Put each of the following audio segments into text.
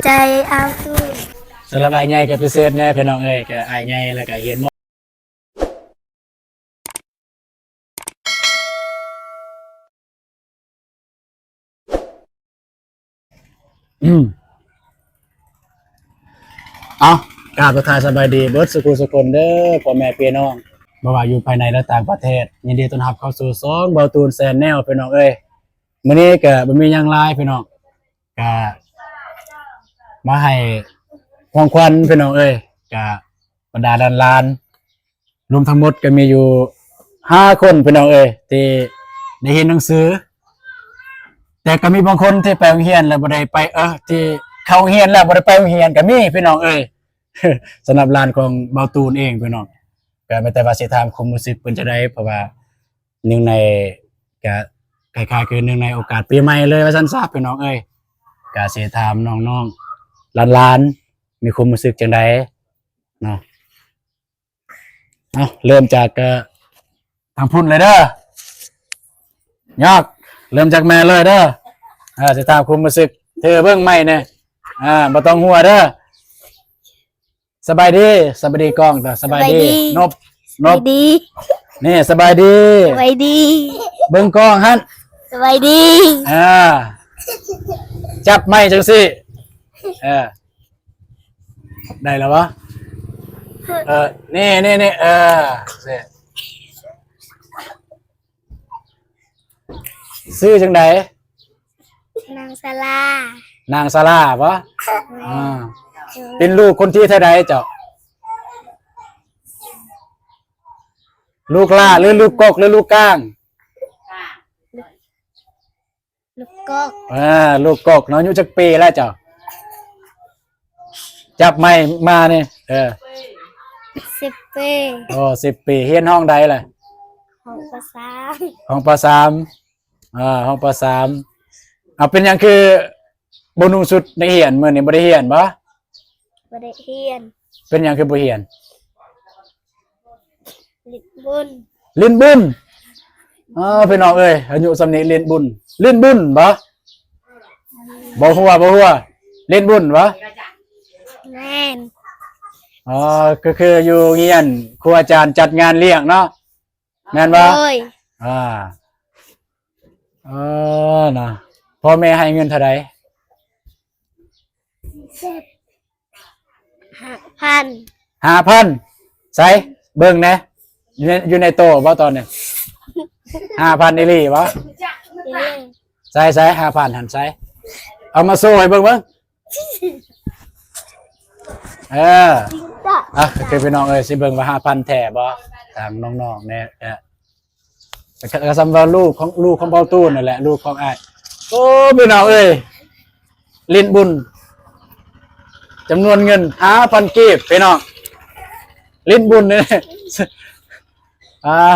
ใจเอาตู้สำหรับไอ้ใหญ่กับพิเศษแน่พี่น้องเอ้ยกับไอ้ใหญ่แล้วก็เห็นหมดเอากราบทักทายสบายดีเบิร์ดสุขุนเด้อพ่อแม่พี่น้องบ่ว่าอยู่ภายในและต่างประเทศยินดีต้อนรับเข้าสู่ซองเบาตูนแซนแนลพี่น้องเอ้ยมื้อนี้ก็บ่มีหยังหลายพี่น้องก็มาให้ของขวัญพี่น้องเอ้ยก็บรรดาดานลานรวมทั้งหมดก็มีอยู่5คนพี่น้องเอ้ยที่ได้เห็นหนังสือแต่ก็มีบางคนที่ไปโรงเรียนแล้วบ่ได้ไปที่เข้าโรงเรียนแล้วบ่ได้ไปโรงเรียนก็มีพี่น้องเอ้ย สำหรับลานของเบาตูนเองพี่น้องก็ไม่แต่ว่าสิถามความรู้สึกเพิ่นจะได้เพราะว่าหนึ่งในก็คล้ายๆคือหนึ่งในโอกาสปีใหม่เลยว่าซั่นซะพี่น้องเอ้ยก็สิถามน้องๆหลานๆมีความรู้สึกจังไดเนาะเริ่มจากทางพุ่นเลยเด้อยอกเริ่มจากแม่เลยเด้อสิถามความรู้สึกเธอเบิ่งใหม่เนี่ยบ่ต้องหัวเด้อสบายดีกล้องแต่สบายดีนบดีนี่สบายดีเบิ่งกล้องฮั่นสบายดีจับไม้จังสิได้แล้ววะนี่ซื้อจังไดนางสลาปะเป็นลูกคนที่เท่าใดเจ้าลูกล่าหรือลูกกกหรือลูกก้างลูกกกลูกกกเนาะอายุจักปีแล้วเจ้าจับไม้มานี่10 ปีโอ้10 ปีเฮียนห้องใดล่ะห้องป .3 ห้องป .3 ห้องป .3 เอาเป็นหยังคือบ่นุ่งชุดนักเรียนมื้อนี้บ่ได้เรียนบ่ได้เรียนเป็นหยังคือบ่เรียนลิ้นบุญพี่น้องเอ้ยอายุสำนี้เล่นบุญบ่ฮู้เล่นบุญบ่แม่นก็คืออยู่เรียนครูอาจารย์จัดงานเลี้ยงเนาะแม่นบ่นะพ่อแม่ให้เงินเท่าใด5,000ใส่เบิ่งแหน่อยู่ในโต๊ะบ่ตอนนี้5,000อีหลีบ่ใส่5,000หั่นใส่เอามาโซ่ให้เบิ่งคือพี่น้องเอ้ยสิเบิ่งว่า5,000แท้บ่ทางน้องๆเนี่ยก็สำหรับลูกของเบาตูนนั่นแหละลูกของอ้ายโอ้พี่น้องเอ้ยลิ้นบุญจำนวนเงิน5,000 กีบพี่น้องลิ้นบุญเนี่ย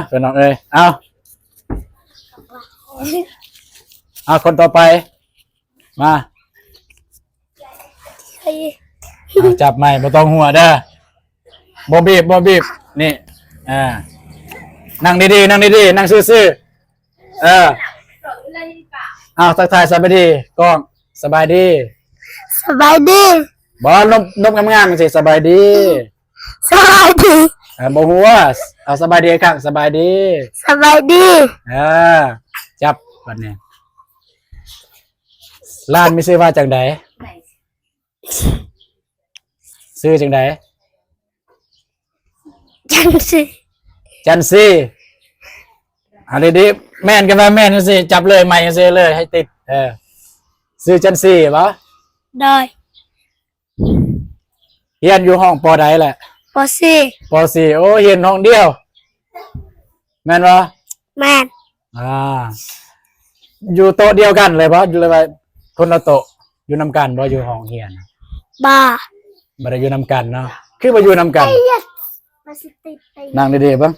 พี่น้องเอ้ยเอาคนต่อไปมาจับไม้บ่ต้องหัวเด้อบ่บีบนี่นั่งดีๆนั่งซื่อทักทายสบายดีกล้องสบายดีบ่นบงามๆจังซี่สบายดีบ่ฮู้ว่าเอาสบายดีครับสบายดีจับบัดนี้ร้านมีชื่อว่าจังไดชื่อจังไดจันซี่ดีๆแม่นกันว่าแม่นจังซี่จับเลยใหม่จังซี่เลยให้ติดชื่อจันซี่บ่ได้เรียนอยู่ห้องปอใดแหละป .4 โอ้เรียนห้องเดียวแม่นบ่แม่นอยู่โต๊ะเดียวกันเลยบ่อยู่เลยว่าคนละโต๊ะอยู่นำกันบ่อยู่ห้องเรียนบ่ได้อยู่นำกันเนาะคือบ่อยู่นำกันนั่งดีๆเบิ่ง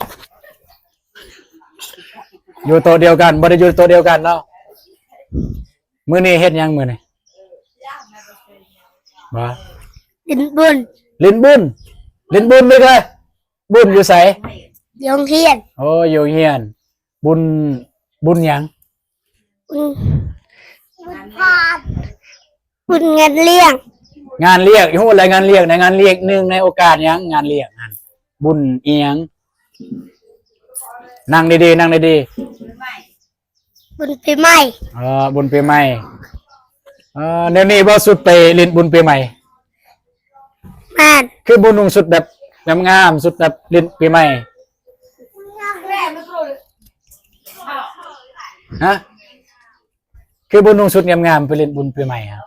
อยู่โต๊ะเดียวกันบ่ได้อยู่โต๊ะเดียวกันเนาะมื้อนี้เฮ็ดหยังมื้อนี้บ่ลิ้นบุญนี่เลยบุญอยู่ไสโรงเรียนโอ้อยู่เรียนบุญหยังบุญงานเลี้ยง งานเรียกอยู่อะไรงานเรียกในงานเรียกหนึ่งในโอกาสหยังงานเรียกงานบุญอีหยังนั่งดีๆนั่งดี บุญปีใหม่ ๆบุญปีใหม่เดี๋ยวนี้บ่สุดไปเล่นบุญปีใหม่ แม่น คือบุญนุ่งสุดแบบงามๆสุดแบบเล่นปีใหม่ฮะคือบุญนุ่งสุดงามๆไปเล่นบุญปีใหม่ครับ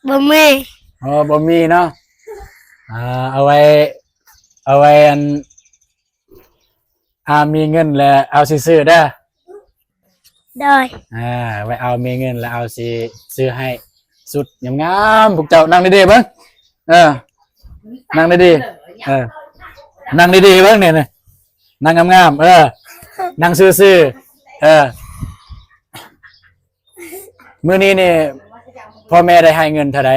บ่มี บ่มีเนาะเอาไว้อันมีเงินแล้วเอาสิซื้อเด้อ โดย ไว้เอามีเงินแล้วเอาสิซื้อให้สุดงามๆพวกเจ้านั่งดีๆเบิ่งนั่งดีๆนั่งดีๆเบิ่งเนี่ยนั่งงามๆนั่งซื่อๆมื้อนี้นี่พ่อแม่ได้ให้เงินเท่าไหร่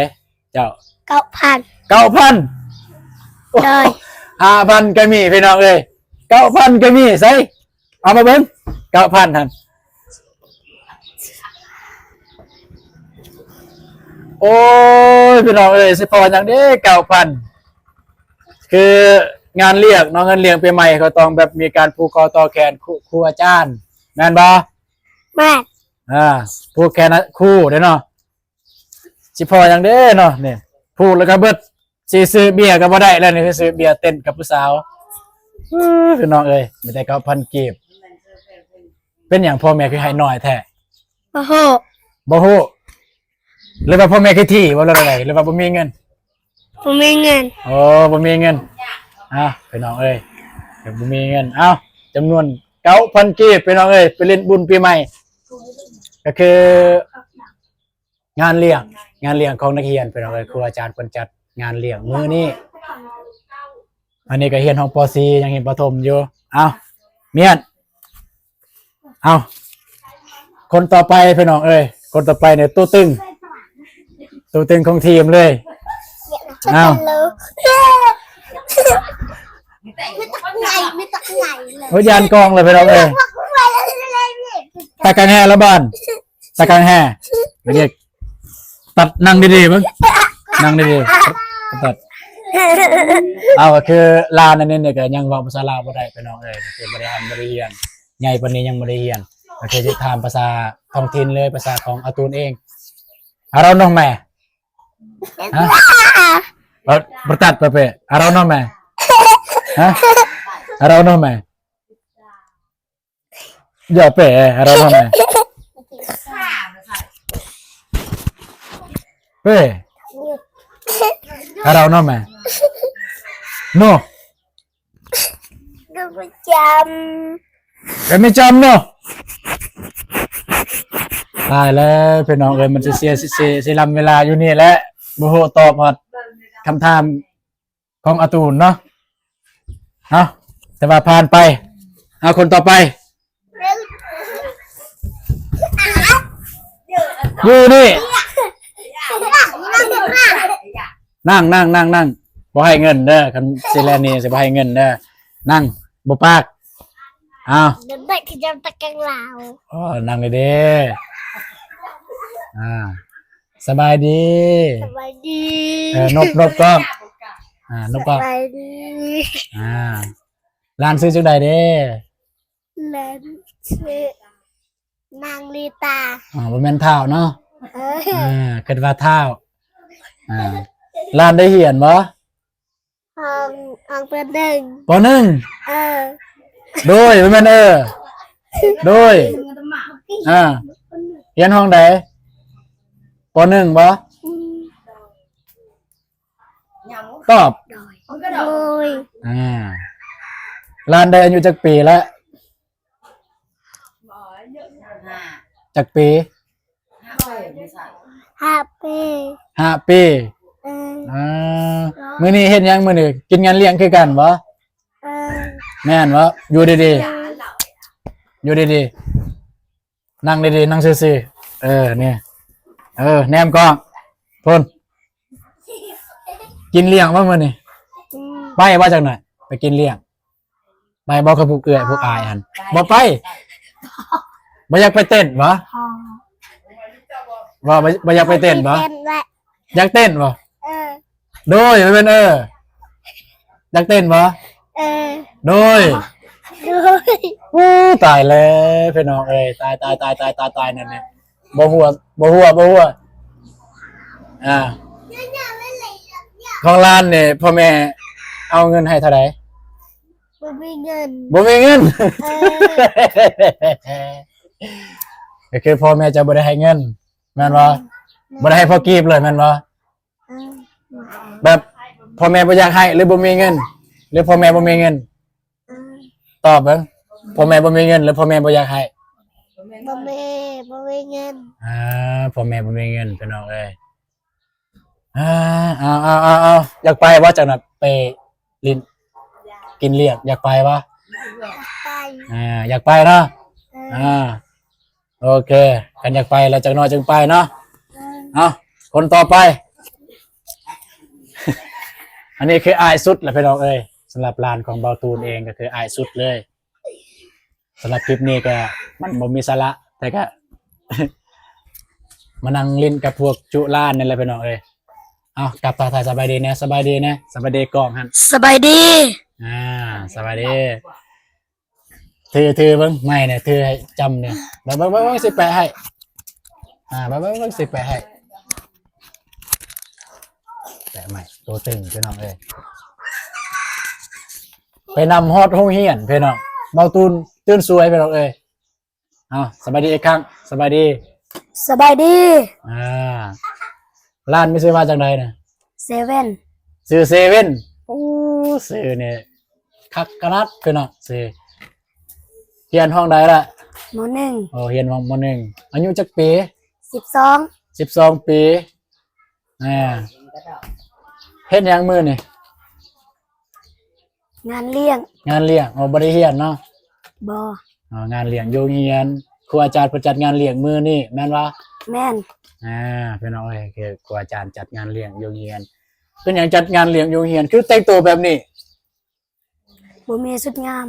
เจ้า 9,000 9,000 โดย 5,000ก็มีพี่น้องเอ้ย9,000ก็มีใส่เอามาเบิ่ง9,000หั่นโอ้ยพี่น้องเอ้ยสิพอจังเด้9,000คืองานเลี้ยงเนาะเงินเลี้ยงปีใหม่เขาต้องแบบมีการผูกคอต่อแขนครูอาจารย์แม่นบ่ แม่น ผูกแขนครูเด้อเนาะสิพอจังเด้เนาะนี่ผูกแล้วก็เบิดสิซื้อเบียร์ก็บ่ได้แล้วนี่ซื้อเบียร์เต้นกับผู้สาวพี่น้องเอ้ยมีแต่9,000กีบเป็นหยังพ่อแม่คือให้น้อยแท้ โอ้โห บ่ฮู้หรือว่าพ่อแม่คือที่บ่รู้อะไรหรือว่าบ่มีเงิน บ่มีเงิน โอ้บ่มีเงินพี่น้องเอ้ยเดี๋ยวบ่มีเงินจำนวน 9,000 กีบพี่น้องเอ้ยไปเล่นบุญปีใหม่ก็คืองานเลี้ยงของนักเรียนพี่น้องเอ้ยครูอาจารย์เพิ่นจัดงานเลี้ยงมื้อนี้อันนี้ก็เรียนห้องป .4 ยังเรียนประถมอยู่เมียนคนต่อไปพี่น้องเอ้ยคนต่อไปเนี่ยตัวตึงของทีมเลยไม่ต้องไงเลย โอ้ยยานกองเลยพี่น้องเอ้ยตะกังแห่ละบ้านตะกังแห่เรียกตัดนั่งดีๆมั้งนั่งดีๆตัดก็คือลานอันนี้เนี่ยก็ยังเว้าภาษาลาวบ่ได้พี่น้องเอ้ยคือบ่ได้อ่านบ่ได้เรียนใหญ่ปานนี้ยังบ่ได้เรียนก็คือสิถามภาษาท้องถิ่นเลยภาษาของอาตูนเองเราน้องแม่ฮะbertat Pepe arau nome hah arau nome ya pe arau nome pe arau nome no ดูประจ kami jam no ตายแล้วพี่น้องเอ้ยมันจะเสียลำเวลาอยู่นี่แหละบ่ฮู้ตอบฮอดคำถามของอาตูนเนาะแต่ว่าผ่านไปคนต่อไปอยู่นี่นั่งบ่ให้เงินเด้อคันสิแลนี่สิบ่ให้เงินเด้อนั่งบ่ปากำเดินไปขยับตะแกรงลาว นั่งเลยเด้สบายดี สบายดี นบก็นบ ส ก็ บายดี ร้านซื้อจังใดเด้ เล่นชื่อนางลีตา บ่แม่นเท้าเนาะเอคิดว่าเท้าร้านได้เหียนบ่ ห้องเป็นหนึ่ง ปหนึ่ง เออ โดยบ่แม่นโดยเรียนห้องใดปหนึ่งบ่ตอบ โดย ร้านได้อายุจักปีแล้วจักปี 5 ปี 5 ปีมื้อนี้เฮ็ดหยังมื้อนี้กินงานเลี้ยงคือกันบ่ แม่นบ่อยู่ดีๆอยู่ดีๆนั่งดีๆนั่งซื่อๆนี่แนมกล้องพ่นกินเลี้ยงบ่มื้อนี้ไปว่าจังหน่อยไปกินเลี้ยงไปบ่กับผู้เอื้อยผู้อายหั่นบ่ไปบ่อยากไปเต้นบ่บ่อยากไปเต้นบ่ เต้นแหละ อยากเต้นบ่ เออ โดยไม่เป็นอยากเต้นปะ เออ โดย โดย อู้ตายแล้วพี่น้องเอ้ยตายนั่นเนี่ยบ่หัวอ่าของร้านเนี่ยพ่อแม่เอาเงินให้เท่าไหร่ บ่มีเงิน บ่มีเงิน เออ ก็คือพ่อแม่จะบ่ได้ให้เงินแม่นบ่บ่ได้ให้พ่อกีบเลยแม่นบ่ เออ แบบพ่อแม่บ่อยากให้หรือบ่มีเงิน หรือพ่อแม่บ่มีเงิน เออ ตอบเบิ่งพ่อแม่บ่มีเงินหรือพ่อแม่บ่อยากให้ บ่มีเงิน พ่อแม่บ่มีเงินพี่น้องเอ้ยเอาอยากไปว่าจังน่ะไปลิ้นกินเลียกอยากไปวะ ไป อยากไปเนาะ เออ โอเคกันอยากไปแล้วจังน้อยจึงไปเนาะ เออ เอาคนต่อไป อันนี้คืออายสุดแหละพี่น้องเอ้ยสำหรับร้านของเบาตูนเองก็คืออายสุดเลยสำหรับคลิปนี้ก็มันบ่มีสาระแต่ก็ มานั่งเล่นกับพวกจุล้านนี่แหละพี่น้องเอ้ยเอากลับตาถ่ายสบายดีนะสบายดีกล้องหัน สบายดี สบายดีถือเบิ่งไม่เนี่ยถือให้จำเนี่ยเบิ่งสิแปะให้เบิ่งสิแปะให้แปะใหม่ตัวตึงพี่น้องเอ้ยไปนำฮอดห้องเฮียนพี่น้องเบาตูนตื่นสวยพี่น้องเอ้ยสบายดีอีกครั้งสบายดี สบายดี ร้านไม่ซื้อมาจากไหนนะ เซเว่น ซื้อเซเว่นโอ้ซื้อเนี่ยคักกระนัดพี่น้องซื้อเฮียนห้องใดล่ะ มหนึ่ง โอ้เฮียนห้องมหนึ่งอายุจักปี 12 12 ปีเฮ็ดหยังมื้อนี่ งานเลี้ยง งานเลี้ยงบ่ได้เฮียนเนาะ บอ งานเลี้ยงอยู่เฮียนครูอาจารย์ประจัดงานเลี้ยงมื้อนี่แม่นบ่ แม่น พี่น้องเอ้ยคือครูอาจารย์จัดงานเลี้ยงอยู่เฮียนเป็นหยังจัดงานเลี้ยงอยู่เฮียนคือแต่งตัวแบบนี้ บ่มีสุดงาม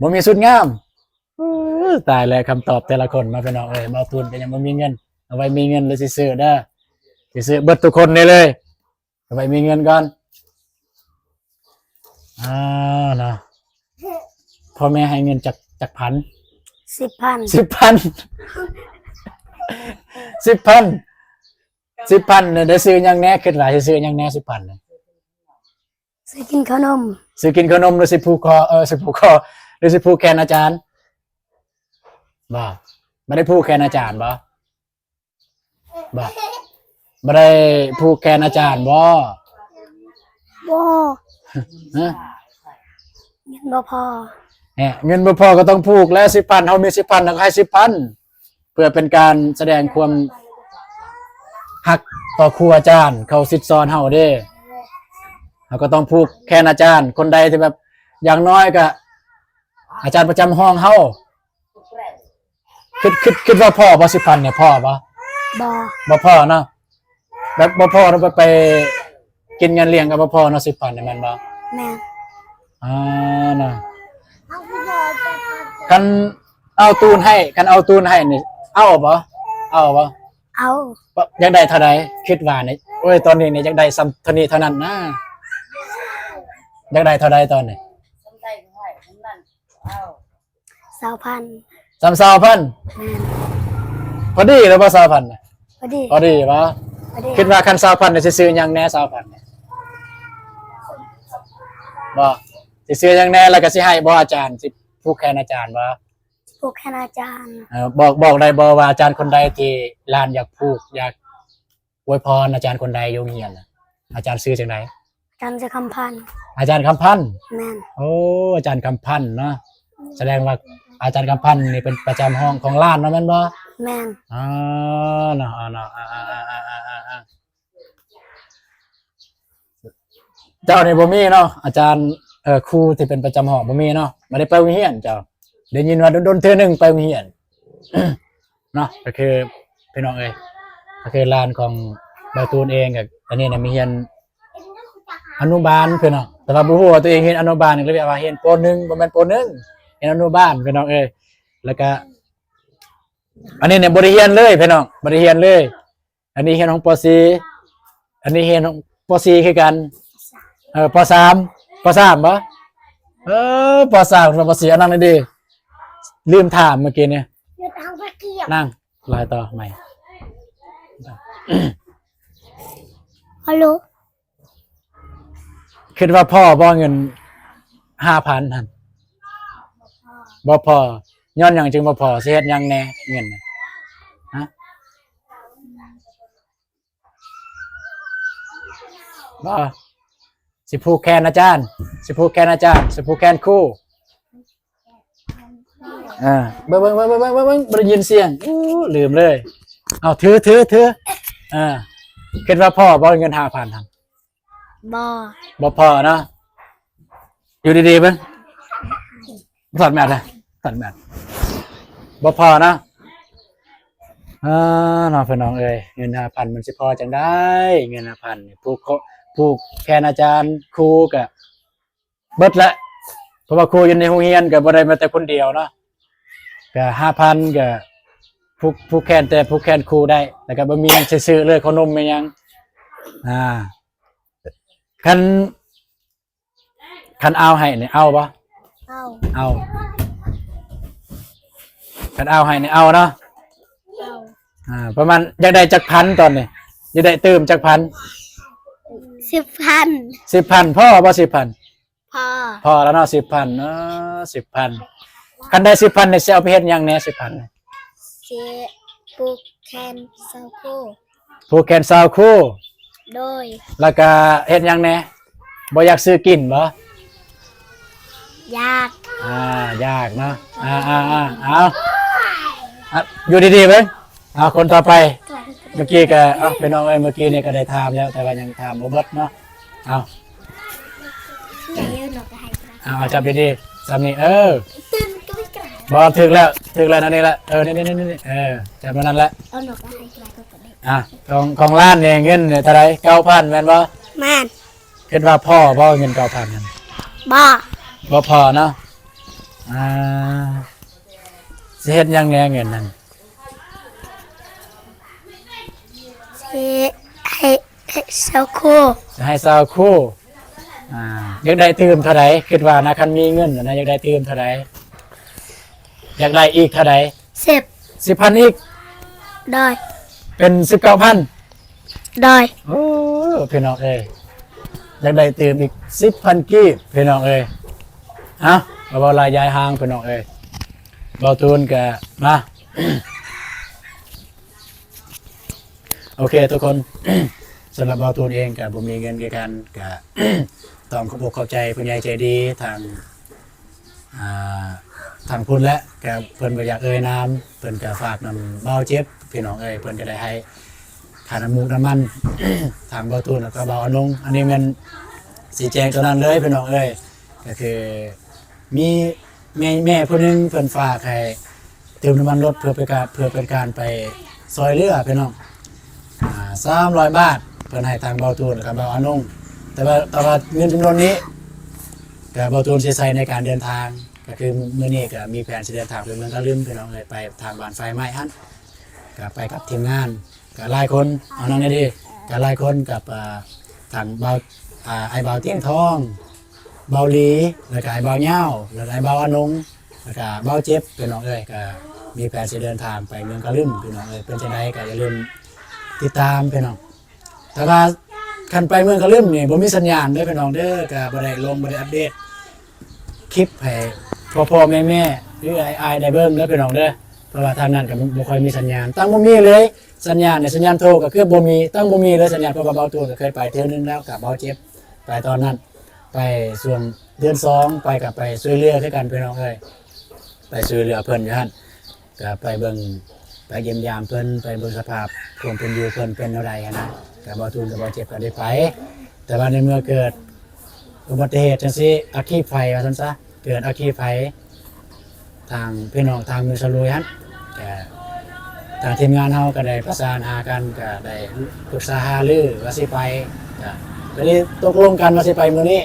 บ่มีสุดงามตายแล้วคำตอบแต่ละคนมาพี่น้องเอ้ยบ่ทุนก็ยังบ่มีเงินเอาไว้มีเงินแล้วสิซื้อเด้อสิซื้อเบิดทุกคนนี่เลยเอาไว้มีเงินก่อนเนาะพ่อแม่ให้เงินจากพัน 10,000 10,000เนี่ยได้ซื้อหยังแหน่คิดว่าสิซื้อหยังแหน่10,000เนี่ย ซื้อกินขนม ซื้อกินขนมหรือสิผูกคอสิผูกคอหรือสิผูกแขนอาจารย์บ่ไม่ได้ผูกแขนอาจารย์บ่ไม่ได้ผูกแขนอาจารย์บ่ บ่ ฮะ เงินบ่พอ เนี่ยเงินบ่พอก็ต้องผูกแล้ว10,000เฮามี10,000แล้วก็ให้10,000เพื่อเป็นการแสดงความฮักต่อครูอาจารย์เขาสิสอนเฮาเด้เราก็ต้องผูกแขนอาจารย์คนใดที่แบบอย่างน้อยก็อาจารย์ประจำห้องเฮาคิดว่าพ่อบ่10,000เนี่ยพ่อบ่ บอ บ่พ่อเนาะแบบบ่พ่อเราไปกินงานเลี้ยงกับบ่พ่อเนาะ10,000เนี่ยแม่นบ่ แม่น เนาะคันเอาตูนให้นี่เอาบ่เอาบ่ เอา อยากได้เท่าใดคิดว่านี่โอ้ยตอนนี้นี่อยากได้ซ้ำเท่านี้เท่านั้นนะอยากได้เท่าใดตอนนี้ 20,000 ซ้ำ20,000 แม่น พอดีแล้วบ่20,000น่ะ พอดี พอดีบ่ พอดี คิดว่าคัน20,000นี่สิซื้อหยังแหน่20,000เนี่ยบ่สิซื้อหยังแหน่แล้วก็สิให้บ่อาจารย์สิผู้แทนอาจารย์บ่ ผูกแค่อาจารย์ บอกได้บ่ว่าอาจารย์คนใดที่ร้านอยากพูกอยากอวยพรอาจารย์คนใดอยู่เฮียนน่ะอาจารย์ซื้อจังได อาจารย์จะคำพันธ์ อาจารย์คำพันธ์ แม่น โอ้อาจารย์คำพันธ์เนาะแสดงว่าอาจารย์คำพันธ์นี่เป็นประจำห้องของร้านเนาะแม่นบ่ แม่น เนาะเจ้านี่บ่มีเนาะอาจารย์ครูที่เป็นประจำห้องบ่มีเนาะบ่ได้ไปโรงเรียนเจ้าได้ยินว่าโดนๆเทื่อนึงไปโรงเรียน เนาะก็คือพี่น้องเอ้ยก็คือร้านของบาตูนเองกับอันนี้เนี่ยมีเรียนอนุบาลพี่น้องแต่ว่าบ่ฮู้ว่าตัวเองเรียนอนุบาลนี่เลยว่าเรียนป .1 บ่แม่นป .1 เรียนอนุบาลพี่น้องเอ้ยแล้วก็อันนี้เนี่ยบ่ได้เรียนเลยพี่น้องบ่ได้เรียนเลยอันนี้เรียนของป .4 อันนี้เรียนของ ป .4 คือกันป .3 ป .3 บ่ป .3 กับป .4 อันนั้นเลยดิลืมถามเมื่อกี้เนี่ย อยู่ทางตะเกียบ นั่งลายต่อใหม่ ฮัลโหล คิดว่าพ่อบ่เงิน 5,000 หั่นบ่พอย้อนหยังจึงบ่พอสิเฮ็ดหยังแหน่เงินน่ะฮะบ่สิผูกแขนอาจารย์สิผูกแขนอาจารย์สิผูกแขนครูเบิ่งบ่ได้ยินเสียงลืมเลยเอาถือคิดว่าพ่อบ่เงิน 5,000 หั่น บอ บ่พอเนาะอยู่ดีๆเบิ่งถอดแมสเลยถอดแมสบ่พอเนาะน้องพี่น้องเอ้ยเงิน 5,000 มันสิพอจังได้เงิน 5,000 นี่ผูกแขนอาจารย์ครูก็เบิดละเพราะว่าครูอยู่ในโรงเรียนก็บ่ได้มาแต่คนเดียวเนาะก็ 5,000 ก็ผูกแขนแต่ผูกแขนครูได้แล้วก็บ่มีหยังซื้อเลยขนมไม่หยังคันเอาให้นี่เอาบ่ เอา คันเอาให้นี่เอาเนาะ เอา ประมาณอยากได้จักพันตอนนี้อยากได้เติมจักพัน 10,000 10,000พ่อบ่10,000 พอ พอแล้วเนาะ10,00010,000คันได้10,000นี่สิเอาไปเฮ็ดหยังแหน่10,000นี่ เจปลูกแคนเซาโก ผูกแขนสาวคู่ โดย แล้วก็เฮ็ดหยังแหน่บ่อยากซื้อกินบ่ ยาก ยากเนาะเอาอยู่ดีๆเบิ่งเอาคนต่อไปเมื่อกี้ก็พี่น้องเอ้ยเมื่อกี้นี่ก็ได้ถามแล้วแต่ว่ายังถามบ่เบิดเนาะเอา อย่าเยอะหนกให้กระ เอาจับดีๆจับนี่ตื่นก็ไม่กระ บ่ถึกแล้วนั่นนี่ละนี่จับมานั่นละ เอาหนกให้กระก็ได้ ของร้านเนี่ยเงินเนี่ยเท่าไหร่ 9,000 แม่นบ่ แม่น คิดว่าพ่อบ่เงิน 9,000 นั่น บ่ บ่พอเนาะสิเฮ็ดหยังแหน่เงินนั่น เจให้เซาโก จะให้สาวคู่อยากได้เติมเท่าไหร่คิดว่านะคันมีเงินนะอยากได้เติมเท่าไหร่อยากได้อีกเท่าไหร่ 10 10,000 อีก ได้ เป็น 19,000 ได้ โอ้พี่น้องเอ้ยอยากได้เติมอีก 10,000 กีบพี่น้องเอ้ยบ่ลายยายห่างพี่น้องเอ้ยเบาตูนก็มา โอเคทุกคน สำหรับเบาตูนเองก็บ่มีเงินกี่กันก็ ต้องขอบอกเข้าใจผู้ใหญ่ใจดีทางพุ่นและก็เพิ่นบ่อยากเอ่ยนามเพิ่นก็ฝากนำเบาเจ็บพี่น้องเอ้ยเพิ่นก็ได้ให้ค่าน้ำมูกน้ำมัน ทางเบาตูนแล้วก็เบาอนงอันนี้มันสีแจงตัวนั้นเลยพี่น้องเอ้ยก็คือมีแม่ผู้หนึงเพิ่นฝากให้เติมน้ำมันรถเพื่อเป็นการไปซอยเรือพี่น้อง300 บาทเพิ่นให้ทางเบาตูนแล้วก็เบาอนงแต่ว่าเงินจำนวนนี้ก็เบาตูนสิใช้ในการเดินทางก็คือมื้อนี้ก็มีแผนสิเดินทางไปเมืองกะลืมพี่น้องเอ้ยไปทางบ้านไฟไม้หั่นก็ไปกับทีมงานก็หลายคนเอาน้องนี่ดิก็หลายคนกับทางเบาไอ้เบาเตียงทองเบาหลีแล้วก็ไอ้เบาเหย้าแล้วก็ไอ้เบาอนงแล้วก็เบาเจ็บพี่น้องเอ้ยก็มีแผนสิเดินทางไปเมืองกะลืมพี่น้องเอ้ยเป็นจังไดก็อย่าลืมติดตามพี่น้องแต่ว่าคันไปเมืองกะลืมนี่บ่มีสัญญาณเด้อพี่น้องเด้อก็บ่ได้ลงบ่ได้อัปเดตคลิปให้พ่อๆแม่ๆหรืออ้ายๆได้เบิ่งเด้อพี่น้องเด้อเพราะว่าทางนั้นก็บ่ค่อยมีสัญญาณตั้งบ่มีเลยสัญญาณเนี่ยสัญญาณโทรก็คือบ่มีตั้งบ่มีเลยสัญญาณเพราะว่าเบาตัวก็เคยไปเที่ยวนึงแล้วกับเบาเจ็บไปตอนนั้นไปส่วนเดือน2ไปกับไปช่วยเรือคือกันพี่น้องเอ้ยไปช่วยเรือเพิ่นอยู่หั่นก็ไปเบิ่งไปเยี่ยมยามเพิ่นไปเบิ่งสภาพความเป็นอยู่เพิ่นเป็นเท่าใดหั้นนะก็เบาตูนกับเบาเจ็บก็ได้ไปแต่ว่าในเมื่อเกิดอุบัติเหตุจังซี่อัคคีไฟว่าซั่นซะเกิดอัคคีไฟทางพี่น้องทางมือสลุยหั่นก็ทางทีมงานเฮาก็ได้ประสานหากันก็ได้ปรึกษาหารือว่าสิไปก็ได้ตกลงกันว่าสิไปมื้อนี้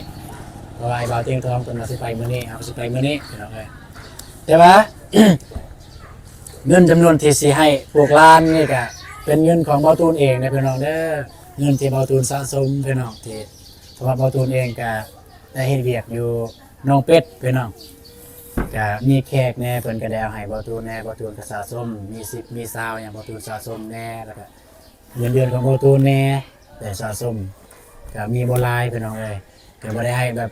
เพราะว่าไอ้บ่าวเตียงทองเพิ่นว่าสิไปมื้อนี้เอาสิไปมื้อนี้พี่น้องเอ้ยแต่ว่า เงินจำนวนที่สิให้พวกหลานนี่ก็เป็นเงินของบ่าวตูนเองนะพี่น้องเด้อ เงินที่เบาตูนสะสมพี่น้องที่สำหรับเบาตูนเองก็ได้เฮ็ดเวียกอยู่หนองเป็ดพี่น้องก็มีแขกแน่เพิ่นก็ได้เอาให้เบาตูนแน่เบาตูนก็สะสมมี10มี20อย่างเบาตูนสะสมแน่แล้วก็เงินเดือนของเบาตูนแน่แต่สะสมก็มีบ่หลายพี่น้องเอ้ยก็บ่ได้ให้แบบ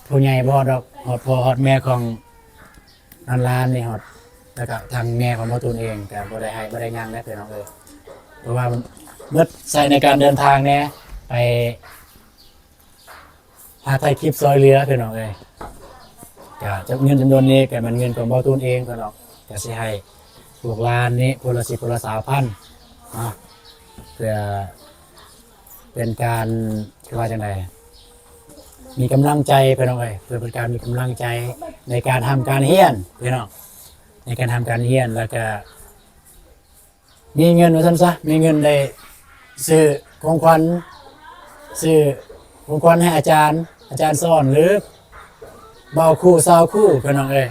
ผู้ใหญ่บ่ดอกฮอดพ่อฮอดแม่ของนันลานนี่ฮอดแล้วก็ทางแม่ของเบาตูนเองก็บ่ได้ให้บ่ได้หยังนะพี่น้องเอ้ยเพราะว่าเมื่อใช้ในการเดินทางเนี่ยไปหาไทยคลิปซอยเรือพี่น้องเลยก็จะเงินจำนวนนี้ก็มันเงินของเบาตูนเองพี่น้องก็สิให้พวกร้านนี้พลสิพลสาวพันเพื่อเป็นการว่าจังไงมีกำลังใจพี่น้องเลยเพื่อเป็นการมีกำลังใจในการทำการเฮียนพี่น้องในการทำการเฮียนแล้วก็มีเงินมาซ้ำซะมีเงินได้ซื้อของขวัญซื้อของขวัญให้อาจารย์สอนหรือเบาคู่สาวคู่พี่น้องเอ้ย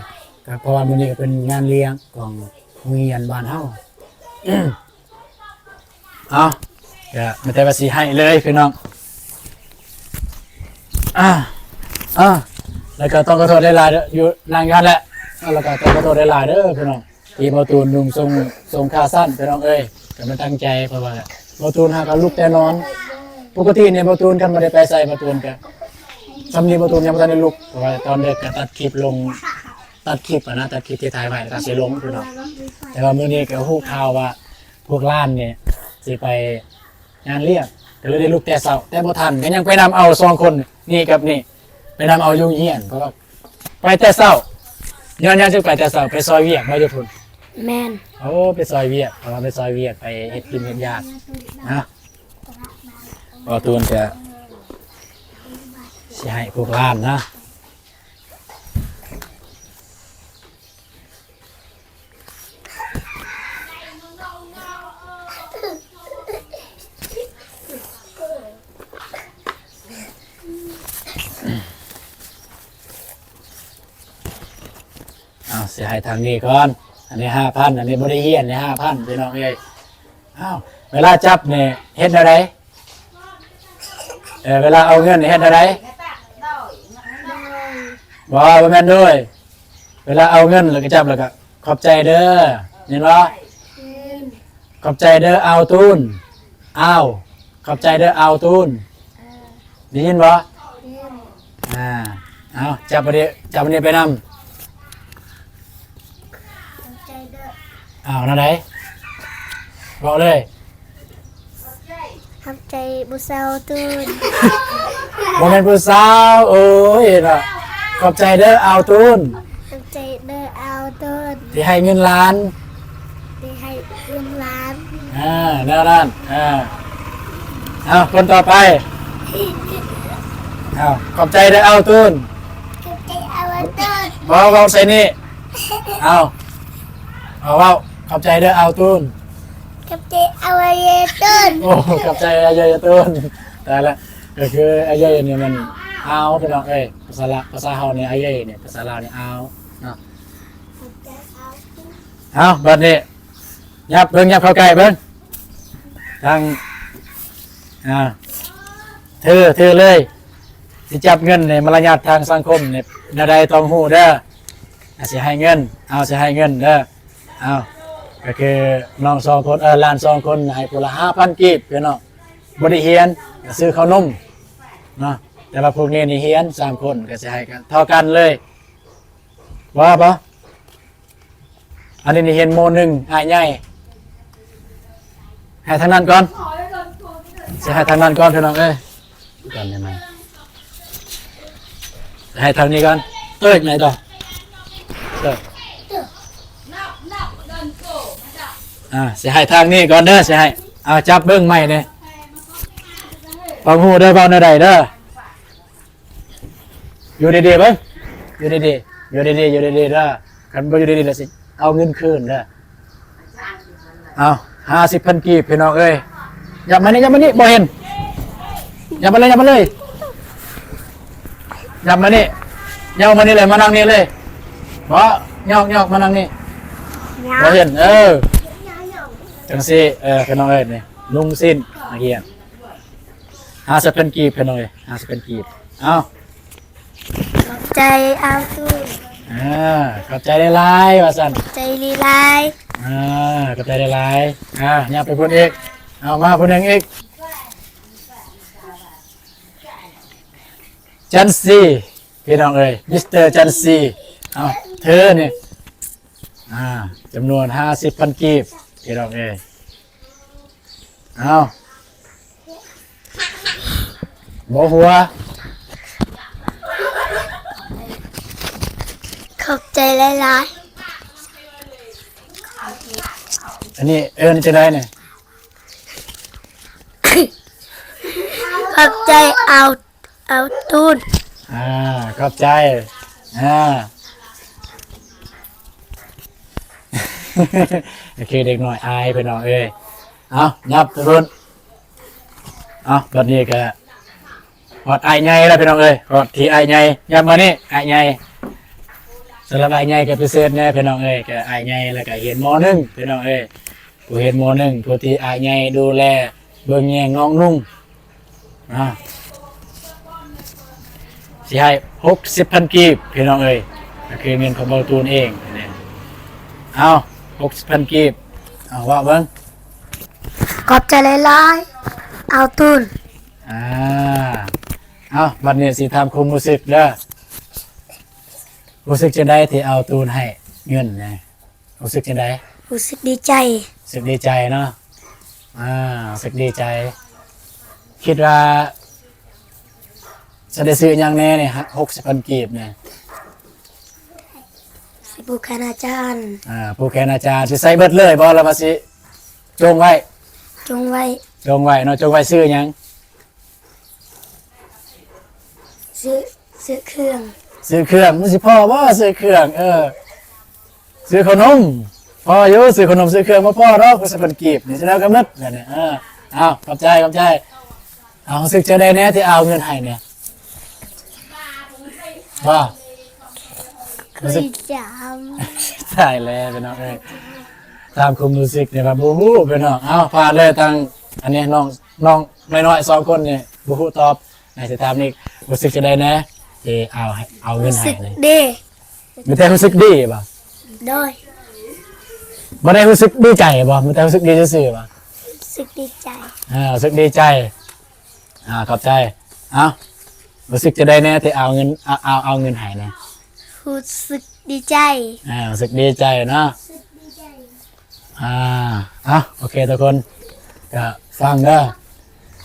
ก็เพราะว่ามื้อนี้ก็เป็นงานเลี้ยงของโรงเรียนบ้านเฮา เอาก็ไม่ได้ว่าสิให้เลยพี่น้องแล้วก็ต้องขอโทษหลายๆเด้ออยู่นางงานแหละแล้วก็ต้องขอโทษหลายๆเด้อพี่น้องที่เบาตูนนุ่งทรงขาสั้นพี่น้องเอ้ยก็มันตั้งใจเพราะว่าเบาตูนหากับลูกแต่นอนปกติเนี่ยเบาตูนกันบ่ได้ไปใส่เบาตูนก็สำนีเบาตูนยังบ่ทันได้ลุกเพราะว่าตอนเด็กก็ตัดคลิปที่ถ่ายไว้แล้วก็สิลงพี่น้องแต่ว่ามื้อนี้ก็ฮู้ข่าวว่าพวกล้านเนี่ยสิไปงานเลี้ยงก็เลยได้ลุกแต่เช้าแต่บ่ทันก็ยังไปนำเอา2คนนี่กับนี่ไปนำเอาอยู่เฮียนเพราะว่าไปแต่เช้าย้อนสิไปแต่เช้าไปซอยเวียกบ่อยู่พุ่น แม่น โอ้ไปซอยเวียกเพราะว่าไปซอยเวียกไปเฮ็ดกินเฮ็ดยากนะพอตูนจะสิให้พวกล้านนะเอาสิให้ทางนี้ก่อนอันนี้5,000อันนี้บ่ได้เฮียนนี่5,000พี่น้องเอ้ยอ้าวเวลาจับนี่เฮ็ดอะไรเวลาเอาเงินนี่เฮ็ดอะไรบ่แม่นด้วยเวลาเอาเงินแล้วก็จับแล้วก็ขอบใจเด้อเห็นบ่ขอบใจเด้อเอาตูนเอาขอบใจเด้อเอาตูนได้ยินบ่เอาจับอันนี้ไปนำอ้าวนั่นไหนบอกเลย ทำใจบุษาวตูน โมเมนต์ผู้สาวโอ้ยน่ะขอบใจเด้อเอาตูน ทำใจเด้อเอาตูน ที่ให้เงินล้าน ที่ให้เงินล้าน แนวนั้นเอาคนต่อไปเอาขอบใจเด้อเอาตูน ทำใจเอาตูน บอกใส่นี่เอาเว้าขอบใจเด้อเอาตูน ทำใจเอาเยตูน โอ้ขอบใจอาเยตูนแต่ละก็คืออาเยเนี่ยมันเอาพี่น้องเอ้ยภาษาเฮาเนี่ยอาเยเนี่ยภาษาลาวเนี่ยเอาเนาะ ทำใจเอาตูน เอาบัดนี้ยับเข้าใกล้เบิ่งทางเธอเลยสิจับเงินในมารยาททางสังคมเนี่ยนาใดต้องฮู้เด้อสิให้เงินสิให้เงินเด้อเอาก็คือน้อง2คนหลาน2คนให้ผู้ละ 5,000 กีบพี่น้องบ่ได้เฮียนก็ซื้อข้าวนมเนาะแต่ว่าพวกนี้นี่เฮียน3คนก็สิให้กันเท่ากันเลยว่าบ่อันนี้นี่เฮียนโม1อ้ายใหญ่ให้ทางนั้นก่อนสิให้ทางนั้นก่อนพี่น้องเอ้ยกันได้มั้ยให้ทางนี้ก่อนไหนต่อสิให้ทางนี้ก่อนเด้อสิให้จับเบิ้งใหม่เนี่ยฟังหูเด้อเบาหน้าใดเด้ออยู่ดีๆเบิ้งอยู่ดีๆเด้อกันบ่อยู่ดีๆแล้วสิเอาเงินคืนเด้อ50,000 กีบพี่น้องเอ้ยอย่ามานี่บ่เห็นอย่ามาเลยอย่ามานี่ย่ามานี่เลยมานั่งนี่เลยบ่ย่องมานั่งนี่บ่เห็นจังซี่พี่น้องเอ้ยนี่ลุงสิ้น นักเรียน50,000กีบพี่น้องเอ้ย50,000กีบเอา ขอบใจเอาตู้ ขอบใจได้หลายว่าซั่น ใจลีลาย ขอบใจได้หลายอย่าไปพูดอีกเอามาพูดหนึงอีกจันซีพี่น้องเอ้ยมิสเตอร์จันซีเอาเธอเนี่ยจำนวน50,000กีบพี่น้องเอ้ยเอาบ่หัว ขอบใจหลาย อันนี้นี่จะได้เนี่ย ๆขอบใจเอาตูน ขอบใจโอเคเด็กหน่อยอายไปหน่อยเอ้ยเอานับทุกคนเอาแบบนี้ก็หอดอายใหญ่แล้วพี่น้องเอ้ยหอดที่อายใหญ่ยับมานี่อายใหญ่สำหรับอายใหญ่ก็พิเศษแน่พี่น้องเอ้ยก็อายใหญ่แล้วก็เห็นมอนึงพี่น้องเอ้ยผู้เห็นมอนึงผู้ที่อายใหญ่ดูแลเบิ่งแยงน้องนุ่งสิให้60,000กีบพี่น้องเอ้ยก็คือเงินของเบาตูนเองนี่เอา60,000กีบเอาว่าเบิ่ง ขอบใจหลายๆเอาตูน เอาบัดนี้สิทำความรู้สึกเด้อรู้สึกจะได้ที่เอาตูนให้เงินนะรู้สึกจะได้ รู้สึกดีใจ รู้สึกดีใจเนาะรู้สึกดีใจ คิดว่าจะได้ซื้ออย่างแน่เนี่ย60,000กีบเนี่ย สิบุคณาจารย์ ผู้แคนอาจารย์สิใส่เบิดเลยบ่แล้วว่าสิจงไว้ จงไว้ เนาะจงไว้ซื้อหยัง ซื้อเครื่อง ซื้อเครื่องมันสิพ่อบ่ซื้อเครื่องซื้อขนมพ่ออยู่ซื้อขนมซื้อเครื่องมาพ่อเนาะ60,000กีบนี่สิแล้วก็หมดแล้วเนี่ยเอาขอบใจเอารู้สึกจะได้แน่ที่เอาเงินให้เนี่ยว่า คือจ ใช่แล้วพี่น้องเอ้ยตามความรู้สึกเนี่ยครับบูฮู้พี่น้องเอาพาเลยทางอันนี้น้องน้อยๆ2คนเนี่ยบูฮู้ตอบในสถามนี้รู้สึกจะได้แน่ที่เอาเงิน ำ ให้ สึก เลย ดี มีแต่รู้สึกดีป่ะ โดย บ่ได้รู้สึกดีใจป่ะมีแต่รู้สึกดีซื่อๆป่ะ สึกดีใจ รู้สึกดีใจขอบใจเอารู้สึกจะได้แน่ที่เอาเงินเอาเงินให้เนี่ย รู้สึกดีใจ รู้สึกดีใจเนาะโอเคทุกคนก็ฟังเด้อ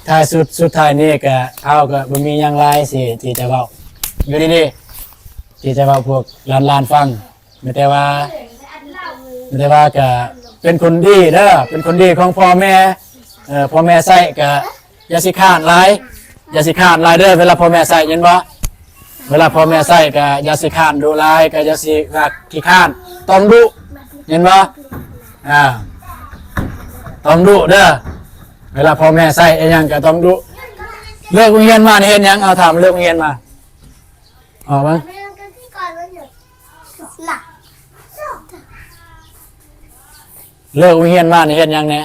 ท้ายสุดท้ายนี่ก็เอาก็บ่มีหยังหลายสิที่จะเว้าอยู่ดีๆที่จะเว้าพวกหลานๆฟังไม่แต่ว่าก็เป็นคนดีเด้อเป็นคนดีของพ่อแม่พ่อแม่ใส่ก็อย่าสิค้านหลายอย่าสิค้านหลายเด้อเวลาพ่อแม่ใส่เห็นบ่เวลาพ่อแม่ใส่ก็อย่าสิค้านดุหลายก็อย่าสิขี้ค้านต้องดุเห็นบ่ต้องดุเด้อเวลาพ่อแม่ใส่อีหยังก็ต้องดุเลิกโรงเรียนมานี่เฮ็ดหยังเอาถามเลิกโรงเรียนมาออกมั้ยเลิกโรงเรียนมานี่เฮ็ดหยังแหน่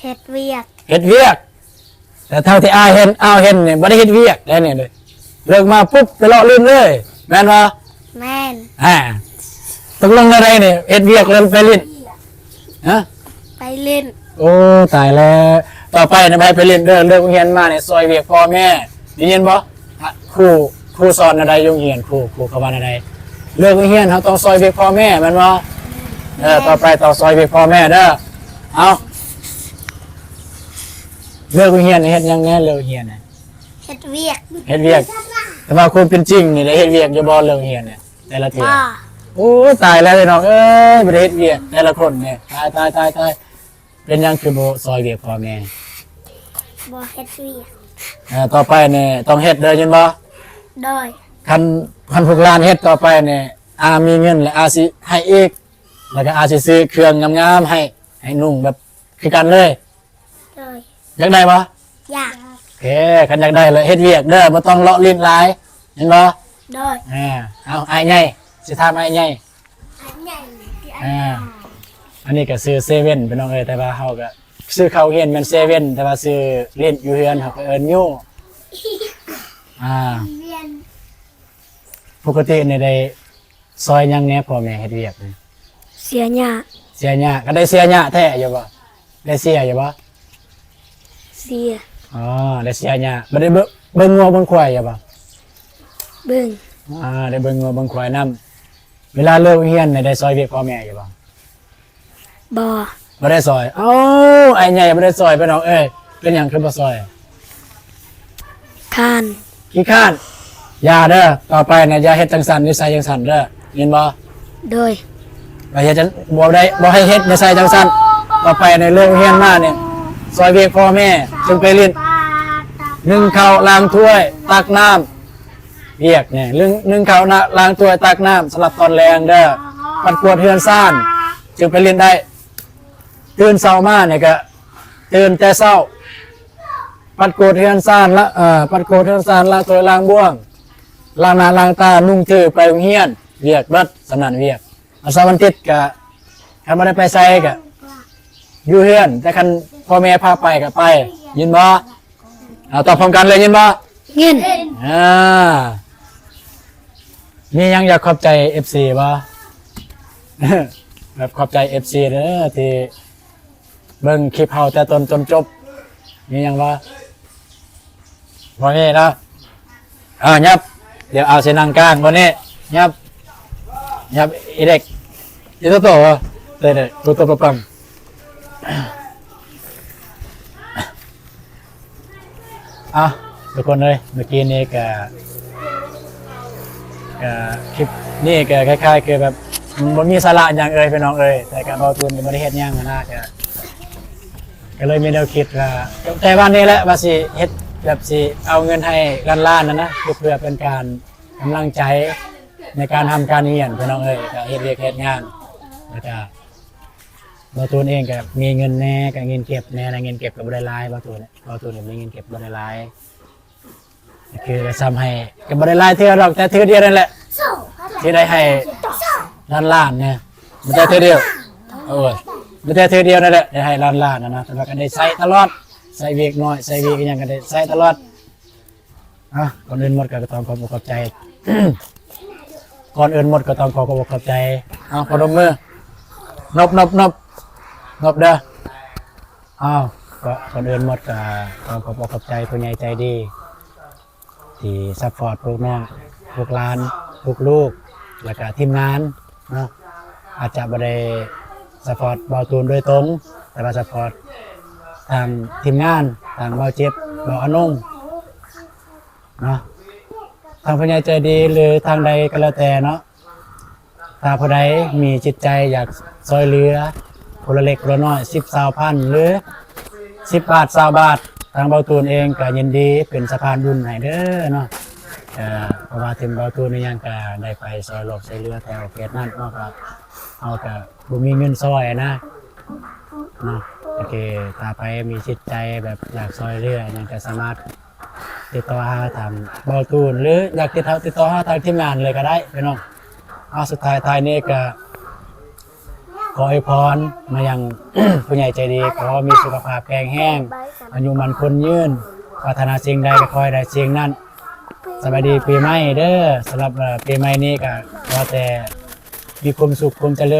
เฮ็ดเวียก เฮ็ดเวียกแต่เท่าที่เห็นเนี่ยบ่ได้เฮ็ดเวียกได้เนี่ยเลยเลิกมาปุ๊บไปเลาะลื่นเลยแม่นบ่ แม่น ตกลงอะไรเนี่ยเฮ็ดเวียกแล้วไปเล่นฮะ ไปเล่น โอ้ตายแล้วต่อไปนะไปเล่นเด้อเลิกโรงเรียนมาเนี่ยซอยเวียกพ่อแม่ได้ยินบ่ครูสอนอะไรโรงเรียนครูเขาว่าอะไรเลิกโรงเรียนเฮาต้องซอยเวียกพ่อแม่แม่นบ่ต่อไปต้องซอยเวียกพ่อแม่เด้อเอาเลิกโรงเรียนนี่เฮ็ดหยังแน่เลิกโรงเรียนน่ะ เฮ็ดเวียก เฮ็ดเวียกแต่ว่าคนเป็นจริงนี่ได้เฮ็ดเวียกอยู่บ่เลิกโรงเรียนเนี่ยแต่ละเทื่อ ว่า โอ้ตายแล้วเลยน้องเอ้ยบ่ได้เฮ็ดเวียกแต่ละคนเนี่ยตายเป็นหยังคือบ่ซอยเวียกพ่อแม่ บ่เฮ็ดเวียก ต่อไปเนี่ยต้องเฮ็ดเด้อยินบ่ โดย คันพวกหลานเฮ็ดต่อไปเนี่ยมีเงินแล้วสิให้อีกแล้วก็สิซื้อเครื่องงามๆให้นุ่งแบบคือกันเลย โดย อยากได้บ่ อยาก โอเคคันอยากได้เลยเฮ็ดเวียกเด้อบ่ต้องเลาะลิ้นหลายเห็นบ่ โดย เอาอ้ายใหญ่สิถามอ้ายใหญ่ อันใหญ่ อันนี้ก็ซื้อเซเว่นพี่น้องเอ้ยแต่ว่าเฮาก็ ซื้อข้าวเฮียนแมันเซเว่นแต่ว่าซื้อเล่นอยู่เฮือนเขาก็เอิ้นโยอ่า เรียน ปกติในได้ซอยหยังแหน่พ่อแม่เฮ็ดเวียกนี่ เสียหน้า เสียหญ้าก็ได้เสียหญ้าแท้อยู่บ่ได้เสียอยู่บ่ เสีย อ๋อได้เสียหญ้าบ่ได้เบิ่งงัวเบิ่งควายอยู่บ่ เบิ่ง ได้เบิ่งงัวเบิ่งควายนํเวลาเลิกเรียนได้ซอยเวียกพ่อแม่อยู่บ่ บ่ บ่ได้ซอยเอ้าไอ้ใหญ่บ่ได้ซอยพี่น้องเอ้ยเป็นหยังคือบ่ซอย คาน ขี้ข้านอย่าเด้อต่อไปเนี่ยอย่าเฮ็ดจังซั่นนิสัยจังซั่นเด้อเห็นบ่ โดย บ่เฮ็ดจังบ่ให้เฮ็ดนิสัยจังซั่นต่อไปในเรื่องเรียนมาเนี่ยซอยเวียกพ่อแม่จึงไปเรียนนึ่งข้าวล้างถ้วยตักน้ำเวียกเนี่ยนึ่งข้าวล้างถ้วยตักน้ำสำหรับตอนแรงเด้อปัดกวาดเฮือนซ่านจึงไปเรียนได้ตื่นเช้ามาเนี่ยก็ตื่นแต่เช้าปัดกวาดเฮือนซ่านละปัดกวาดเฮือนซ่านล้างถ้วยล้างบ้วงล้างหน้าล้างตานุ่งถือไปโรงเรียนเวียกเบิดสำนันเวียกเอาเสาร์วันอาทิตย์ก็คันบ่ได้ไปไสก็อยู่เฮือนแต่คันพ่อแม่พาไปก็ไปยินบ่เอาตอบพร้อมกันเลยยินบ่ เงิน มียังอยากขอบใจ FC บ่ แบบขอบใจ FC เด้อที่เบิ่งคลิปเฮาแต่ต้นจนจบมียังบ่บ่นี่นะยับเดี๋ยวเอาเสนังกลางบ่นี่ยับอีเด็กอีโตเด้อตัวปั๊มทุกคนเลยเมื่อกี้นี้ก็คลิปนี่ก็คล้ายๆคือแบบมันมีสาระอย่างพี่น้องแต่การเอาทุนไม่ได้เฮ็ดหยังนะก็เลยมีแนวคิดว่าแต่วันนี้แหละว่าสิเฮ็ดแบบสิเอาเงินให้ล้านนะเพื่อเป็นการกำลังใจในการทำการเรียนพี่น้องก็เฮ็ดเวียกเฮ็ดงานแล้วก็บางตัวเองก็มีเงินแน่ก็เงินเก็บแน่เงินเก็บก็บ่ได้หลายบางตัวมีเงินเก็บบ่ได้หลายคือจะทำให้ก็บ่ได้หลายเทื่อหรอกแต่เทื่อเดียวนั่นแหละที่ได้ให้ล้านเนี่ยมันได้เทื่อเดียวมันได้เทื่อเดียวนั่นแหละได้ให้ล้านนะแต่ว่าก็ได้ใช้ตลอดใช้เวียกน้อยใช้เวียกอย่างก็ได้ใช้ตลอดก่อนอื่นหมดก็ต้องขอบใจ ก่อนอื่นหมดก็ต้องขอบใจพนมมือนบเด้อก็ก่อนอื่นหมดก็ต้องขอบใจผู้ใหญ่ใจดีที่ซัพพอร์ตพวกน้องพวกหลานพวกลูกแล้วก็ทีมงานอาจจะบ่ได้ซัพพอร์ตเบาตูนโดยตรงแต่ว่าซัพพอร์ตทางทีมงานทางเบาเจ็บเบาอนงทางผู้ใหญ่ใจดีหรือทางใดก็แล้วแต่ถ้าผู้ใดมีจิตใจอยากซอยเหลือคนละเล็กคนละน้อย10-20,000หรือ10 บาท20 บาททางเบาตูนเองก็ยินดีเป็นสะพานบุญให้เด้อเพราะว่าทีมเบาตูนนี่ยังก็ได้ไปซอยหลบซอยเรือแถวเขตนั้นก็เอาก็บ่มีเงินซอยโอเคถ้าไปมีจิตใจแบบอยากซอยเรือยังก็สามารถติดต่อหาทางเบาตูนหรืออยากติดต่อหาทางทีมงานเลยก็ได้พี่น้องสุดท้ายนี้ก็ขออวยพรมายัง ผู้ใหญ่ใจดีขอมีสุขภาพแข็งแรงอายุมันคนยืนปรารถนาสิ่งใดก็ขอให้ได้สิ่งนั้นสวัสดีปีใหม่เด้อสำหรับปีใหม่นี้ก็ขอแต่มีความสุขความเจริญ